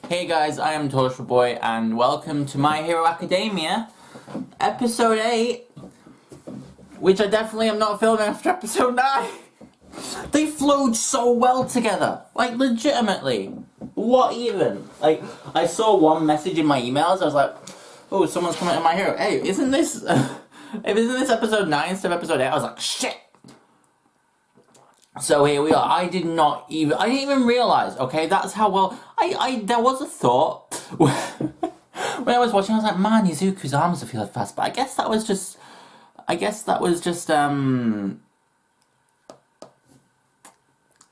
Hey guys, I am Torchwood and welcome to My Hero Academia, episode 8, which I definitely am not filming after episode 9. They flowed so well together, like legitimately. What even? Like, I saw one message in my emails, I was like, oh, someone's coming to My Hero. Hey, isn't this isn't this episode 9 instead of episode 8? I was like, shit! So here we are. I didn't even realize, okay, that's how well, there was a thought, when I was watching, I was like, man, Izuku's arms are feeling fast, but I guess that was just,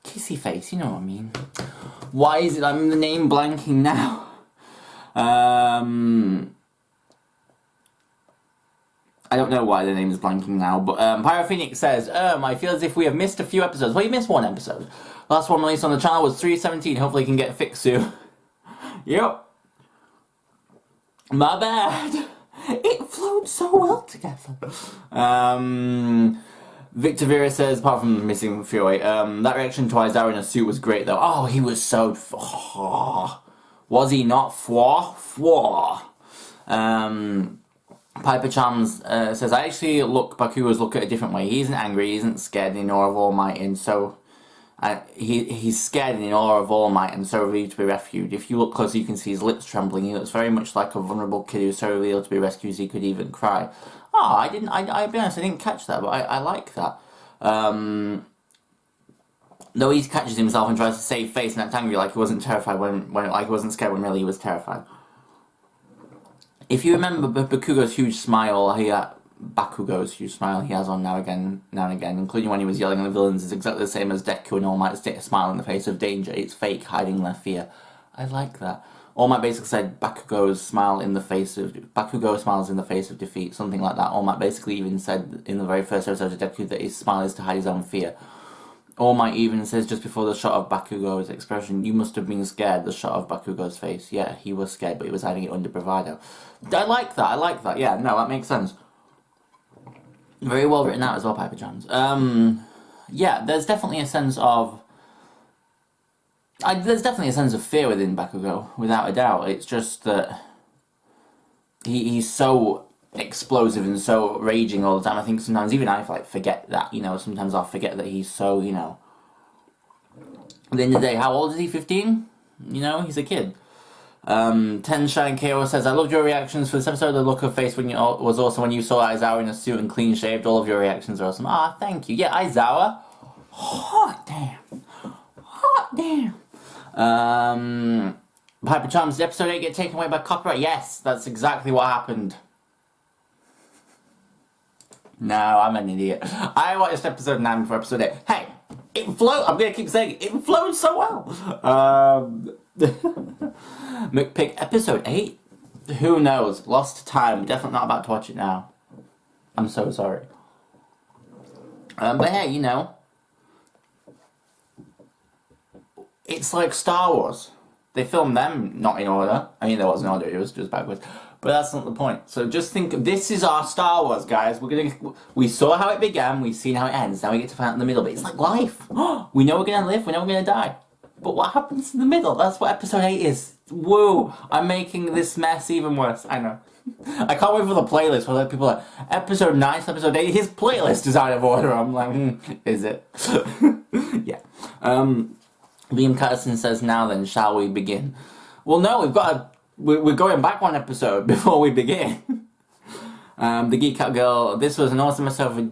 kissy face, you know what I mean. Why is it I'm the name blanking now? I don't know why the name is blanking now, but Pyro Phoenix says, I feel as if we have missed a few episodes. Well, you missed one episode. Last one released on the channel was 317. Hopefully it can get fixed soon. Yep. My bad. It flowed so well together. Victor Vera says, apart from missing Fury, that reaction to Iida in a suit was great though. Oh, he was so... was he not? Piper Chams says, I actually Bakugo's look at a different way. He isn't angry, he isn't scared in awe of All Might, and so... he's scared and in awe of All Might and so relieved to be rescued. If you look closer, you can see his lips trembling. He looks very much like a vulnerable kid who's so revealed to be rescued he could even cry. Oh, I'll be honest, I didn't catch that, but I like that. Though he catches himself and tries to save face and act angry like he wasn't terrified like he wasn't scared when really he was terrified. If you remember Bakugo's huge smile, Bakugo's huge smile he has on now and again, including when he was yelling at the villains, is exactly the same as Deku and All Might's smile in the face of danger. It's fake, hiding their fear. I like that. All Might basically said Bakugo smiles in the face of defeat, something like that. All Might basically even said in the very first episode of Deku that his smile is to hide his own fear. All Might even says just before the shot of Bakugo's expression, you must have been scared, the shot of Bakugo's face. Yeah, he was scared, but he was hiding it under bravado. I like that, yeah, no, that makes sense. Very well written out as well, Piper Jones. Yeah, there's definitely a sense of... fear within Bakugo, without a doubt. It's just that he's so explosive and so raging all the time. I think sometimes even I forget that, sometimes I'll forget that he's so, at the end of the day, how old is he, 15? He's a kid. Ten Shine KO says, I loved your reactions for this episode. The look of face was awesome when you saw Aizawa in a suit and clean shaved. All of your reactions are awesome. Ah, thank you. Yeah, Aizawa. Hot damn. Piper Charms, did episode 8 get taken away by copyright? Yes, that's exactly what happened. No, I'm an idiot. I watched episode 9 before episode 8. Hey, it flowed. I'm going to keep saying it flowed so well. McPick, episode 8? Who knows? Lost to time. Definitely not about to watch it now. I'm so sorry. But hey, it's like Star Wars. They filmed them not in order. I mean, there was an order, it was just backwards. But that's not the point. So just think, this is our Star Wars, guys. We saw how it began, we've seen how it ends. Now we get to find out in the middle. But it's like life. We know we're going to live, we know we're going to die. But what happens in the middle? That's what episode 8 is. Woo! I'm making this mess even worse. I know. I can't wait for the playlist where people are like, episode 9 to episode 8, his playlist is out of order. I'm like, is it? Yeah. Liam Catterson says, now then, shall we begin? Well, no, we're going back one episode before we begin. The Geek Out Girl, this was an awesome episode of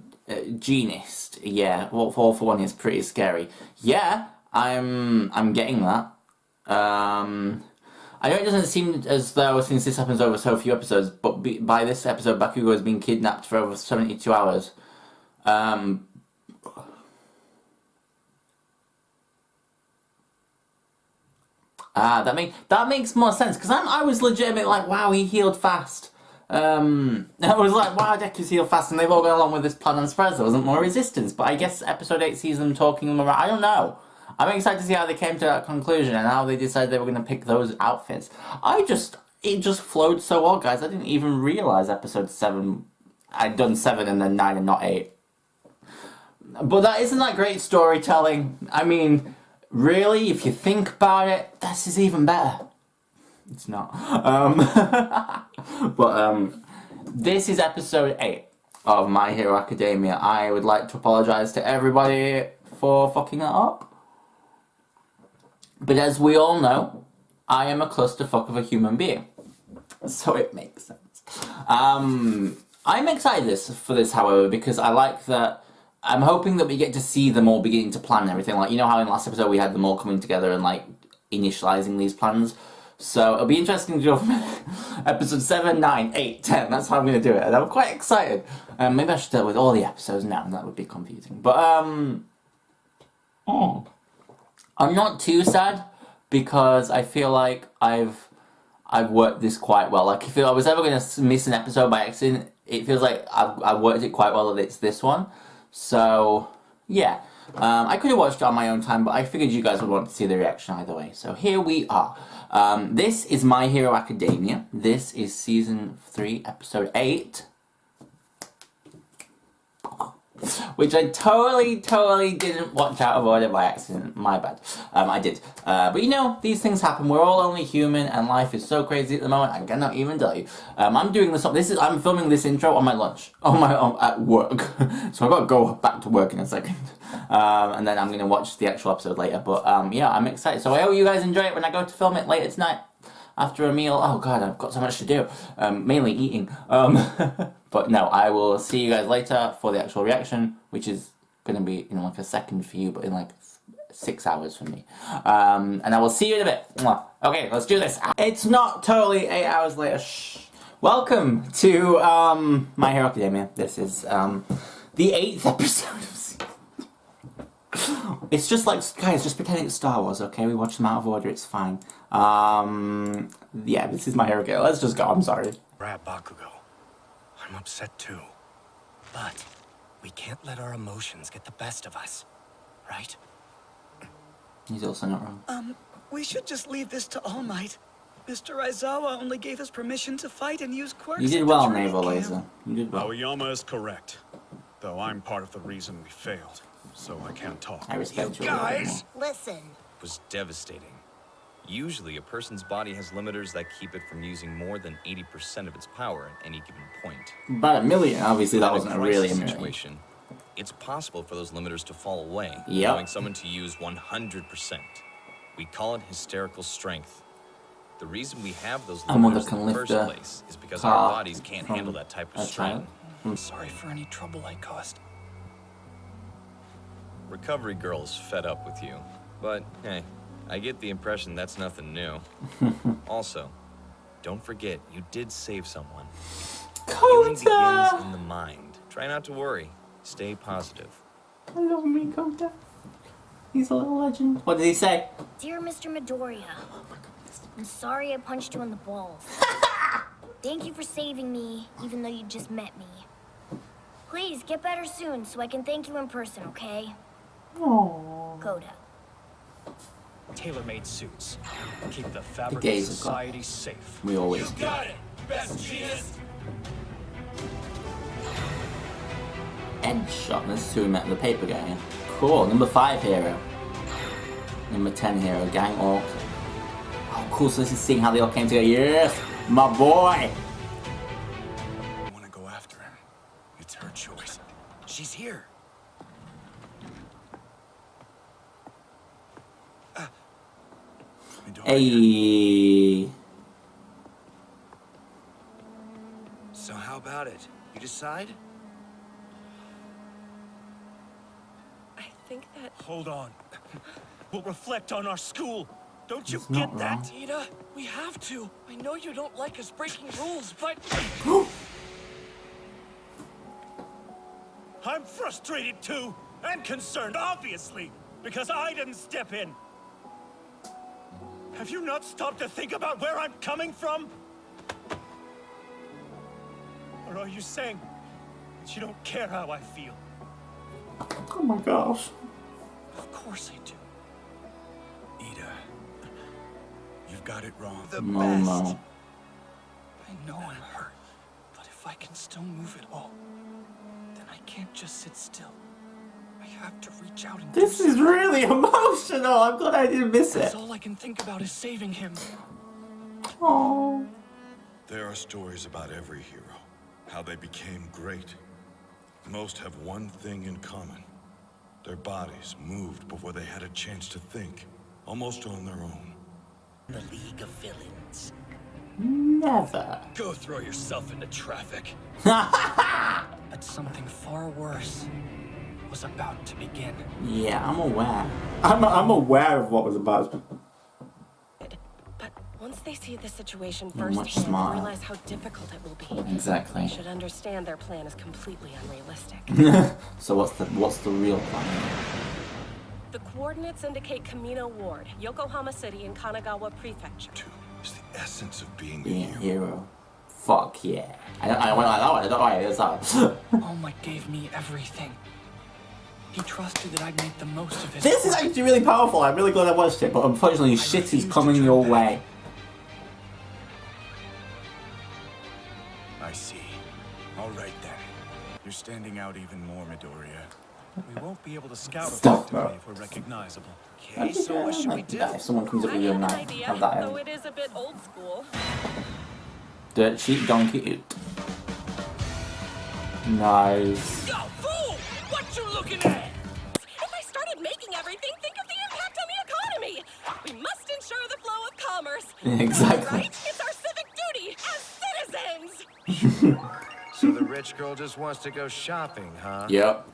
Genist. Yeah, all for one is pretty scary. Yeah, I'm getting that. I know it doesn't seem as though since this happens over so few episodes, but by this episode, Bakugo has been kidnapped for over 72 hours. That makes more sense, because I was legitimately like, wow, he healed fast. I was like, wow, Deku's healed fast, and they've all gone along with this plan. I'm surprised there wasn't more resistance, but I guess episode 8 sees them talking them around. I don't know. I'm excited to see how they came to that conclusion, and how they decided they were going to pick those outfits. It just flowed so well, guys. I didn't even realize episode 7, I'd done 7 and then 9 and not 8. But isn't that great storytelling? I mean... really, if you think about it, this is even better. It's not. But this is episode 8 of My Hero Academia. I would like to apologise to everybody for fucking it up. But as we all know, I am a clusterfuck of a human being. So it makes sense. I'm excited for this, however, because I like that. I'm hoping that we get to see them all beginning to plan everything. Like, you know how in last episode we had them all coming together and, like, initializing these plans? So it'll be interesting to go from episode 7, 9, 8, 10. That's how I'm going to do it. And I'm quite excited. Maybe I should start with all the episodes now. That would be confusing. But, I'm not too sad because I feel like I've worked this quite well. Like, if I was ever going to miss an episode by accident, it feels like I've worked it quite well that it's this one. So, yeah. I could have watched it on my own time, but I figured you guys would want to see the reaction either way. So here we are. This is My Hero Academia. This is Season 3, Episode 8. Which I totally didn't watch out of order by accident. My bad. I did. But you know, these things happen. We're all only human, and life is so crazy at the moment. I cannot even tell you. I'm doing this. I'm filming this intro on my lunch. At work. So I got to go back to work in a second. And then I'm gonna watch the actual episode later. But yeah, I'm excited. So I hope you guys enjoy it when I go to film it later tonight. After a meal. Oh god, I've got so much to do. Mainly eating. But no, I will see you guys later for the actual reaction, which is going to be in like a second for you, but in like 6 hours for me. And I will see you in a bit. Okay, let's do this. It's not totally 8 hours later. Shh. Welcome to My Hero Academia. This is the 8th episode of season. It's just like, guys, just pretend it's Star Wars, okay? We watch them out of order, it's fine. Yeah, this is My Hero Academia. Let's just go, I'm sorry. Brad Bakugo. I'm upset too. But we can't let our emotions get the best of us, right? He's also not wrong. We should just leave this to All Might. Mr. Aizawa only gave us permission to fight and use quirks. You did at the well, training Naval camp. Laser. You did well. Aoyama is correct. Though I'm part of the reason we failed, so I can't talk. I respect you a little bit more. Listen. It was devastating. Usually, a person's body has limiters that keep it from using more than 80% of its power at any given point. About 1 million, obviously that In wasn't really a crisis million. situation, it's possible for those limiters to fall away, Yep. allowing someone to use 100%. We call it hysterical strength. The reason we have those Someone that limiters can in the lift first a place is because car our bodies can't from handle that type of a strain. child. Sorry for any trouble I caused. Recovery Girl's fed up with you, but hey, I get the impression that's nothing new. Also, don't forget, you did save someone. Healing begins Kota! in the mind. Try not to worry. Stay positive. I love me, Kota. He's a little legend. What did he say? Dear Mr. Midoriya, I'm sorry I punched you in the balls. Thank you for saving me, even though you just met me. Please, get better soon so I can thank you in person, okay? Aww. Coda. Tailor-made suits. Keep the fabric The of gays have got- society safe. We always do. Headshot. This is who we met the paper guy. Yeah. Cool. Number 5 hero. Number 10 hero. Gang Orc. Oh, cool. So this is seeing how they all came together. Yes, my boy. I want to go after him. It's her choice. She's here. Hey. So how about it? You decide? I think that Hold on. We'll reflect on our school. Don't you He's not get that? wrong. Iida, we have to. I know you don't like us breaking rules, but I'm frustrated too, and concerned, obviously, because I didn't step in. Have you not stopped to think about where I'm coming from? Or are you saying that you don't care how I feel? Oh my gosh. Of course I do. Iida, you've got it wrong. The No. I know I'm hurt, but if I can still move it all, then I can't just sit still. I have to reach out and This do is really emotional. I'm glad I didn't miss it. That's all I can think about is saving him. Oh. There are stories about every hero, how they became great. Most have one thing in common. Their bodies moved before they had a chance to think, almost on their own. The League of Villains. Never. Go throw yourself into traffic. But something far worse was about to begin. Yeah, I'm aware. I'm aware of what was about to. But once they see the situation You're much firsthand, smarter. they realize how difficult it will be. Exactly. They should understand their plan is completely unrealistic. So what's the real plan? The coordinates indicate Kamino Ward, Yokohama City, in Kanagawa Prefecture. Two is the essence of being a Being a hero. hero. Fuck yeah. I went like that one. I don't know why it is that. All Might gave me everything. He trusted that I'd make the most of his This is fortune. actually really powerful. I'm really glad I watched it, but unfortunately, shit is coming your way. I see. All right then. You're standing out even more, Midoriya. We won't be able to scout Stop. effectively if we're recognizable. Okay, so what should we do? If someone comes up I with you have and an I idea, have that though it is a bit old school. dirt sheet donkey oot. Nice. Yo, fool! What you looking at? If I started making everything, think of the impact on the economy. We must ensure the flow of commerce. Exactly. Right? It's our civic duty as citizens. So the rich girl just wants to go shopping, huh? Yep.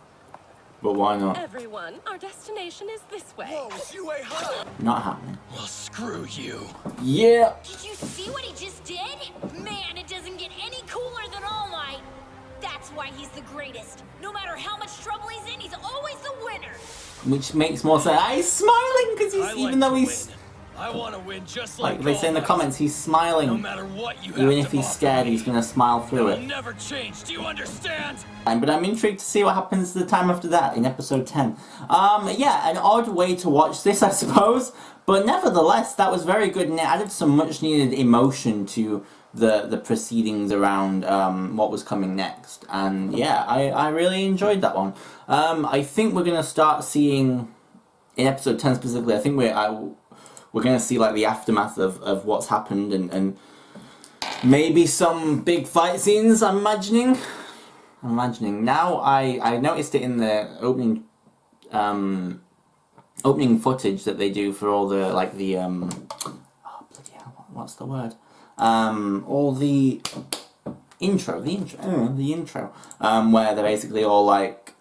But why not? Everyone, our destination is this way. Whoa, you ain't hot. Not happening. Well, screw you. Yeah. Did you see what he just did? Man, it doesn't get any cooler than All Might. That's why he's the greatest. No matter how much trouble he's in, he's always the winner. Which makes more sense. He's smiling because he's, even though he's I want to win just like like they say in the All Might. comments, he's smiling. No matter what you Even have if to he's offer scared, me, he's gonna smile through it'll it. never change. Do you understand? But I'm intrigued to see what happens the time after that in episode 10. Yeah, an odd way to watch this, I suppose. But nevertheless, that was very good and it added some much needed emotion to the proceedings around what was coming next. And yeah, I really enjoyed that one. I think we're going to start seeing, in episode 10 specifically, I think we're going to see like the aftermath of what's happened and maybe some big fight scenes, I'm imagining. Now, I noticed it in the opening footage that they do for all the, like, the, oh, bloody hell, what's the word? All the intro, where they're basically all, like,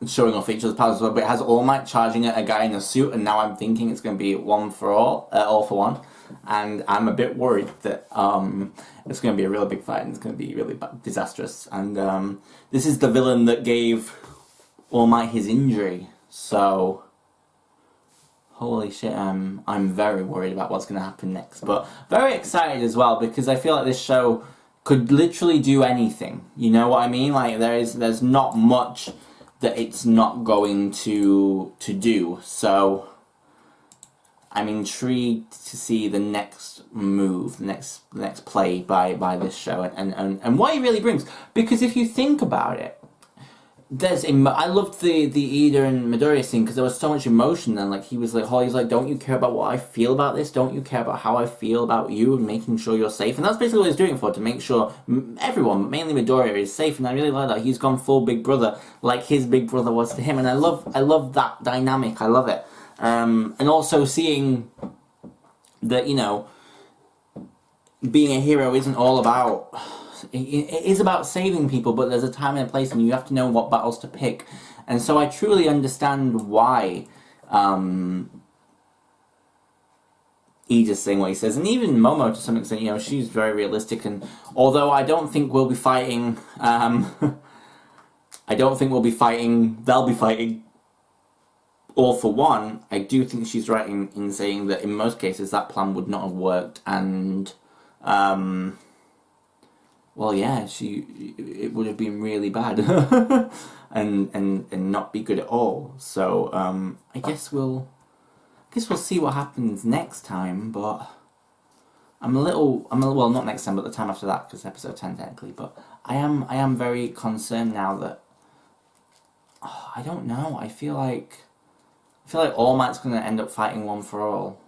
showing off each other's powers, but it has All Might charging at a guy in a suit, and now I'm thinking it's going to be all for one. And I'm a bit worried that it's going to be a real big fight and it's going to be really disastrous. And this is the villain that gave All Might his injury, so holy shit, I'm very worried about what's going to happen next. But very excited as well because I feel like this show could literally do anything. You know what I mean? Like there's not much that it's not going to do. So I'm intrigued to see the next move, the next play by this show, and what it really brings. Because if you think about it, I loved the Iida and Midoriya scene because there was so much emotion. Then, like he's like, don't you care about what I feel about this? Don't you care about how I feel about you and making sure you're safe? And that's basically what he's doing to make sure everyone, mainly Midoriya, is safe. And I really like that he's gone full Big Brother, like his Big Brother was to him. And I love that dynamic. I love it. And also seeing that, you know, being a hero isn't all about... It is about saving people, but there's a time and a place, and you have to know what battles to pick. And so I truly understand why Iida's saying what he says. And even Momo, to some extent, you know, she's very realistic. And although I don't think we'll be fighting... they'll be fighting all for one. I do think she's right in saying that in most cases that plan would not have worked, and well, yeah, it would have been really bad and not be good at all. So I guess we'll see what happens next time. But I'm a little well, not next time, but the time after that, because episode 10 technically. But I am very concerned now that I don't know. I feel like All Might's going to end up fighting One for All.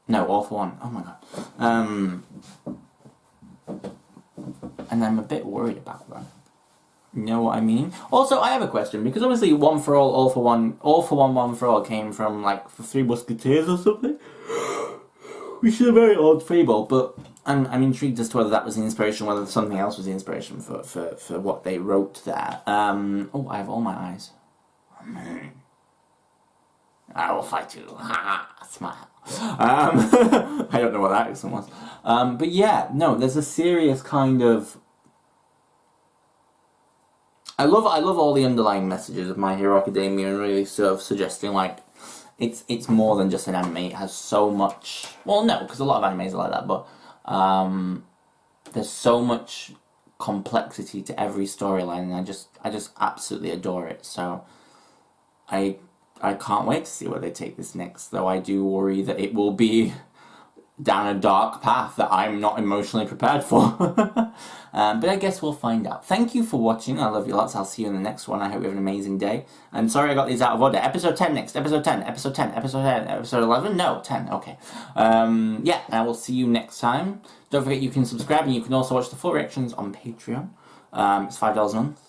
No, All for One. Oh my god. And I'm a bit worried about that. You know what I mean? Also, I have a question, because obviously One for All for One, One for All came from, like, the Three Musketeers or something. Which is a very odd fable, but I'm intrigued as to whether that was the inspiration, whether something else was the inspiration for what they wrote there. Oh, I have all my eyes. I will fight you. Smile. I don't know what that accent was. But yeah, no, there's a serious kind of... I love all the underlying messages of My Hero Academia, and really sort of suggesting, like, it's more than just an anime. It has so much... Well, no, because a lot of animes are like that, but there's so much complexity to every storyline, and I just absolutely adore it. So I can't wait to see where they take this next, though I do worry that it will be down a dark path that I'm not emotionally prepared for. But I guess we'll find out. Thank you for watching. I love you lots. I'll see you in the next one. I hope you have an amazing day. And sorry I got these out of order. Episode 10 next. Episode 10. Episode 10. Episode 10. Episode 11? No, 10. Okay. Yeah, I will see you next time. Don't forget you can subscribe, and you can also watch the full reactions on Patreon. It's $5 a month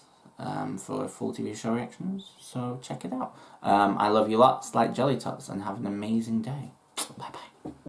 for full TV show reactions. So check it out. I love you lots like Jelly Tots, and have an amazing day. Bye-bye.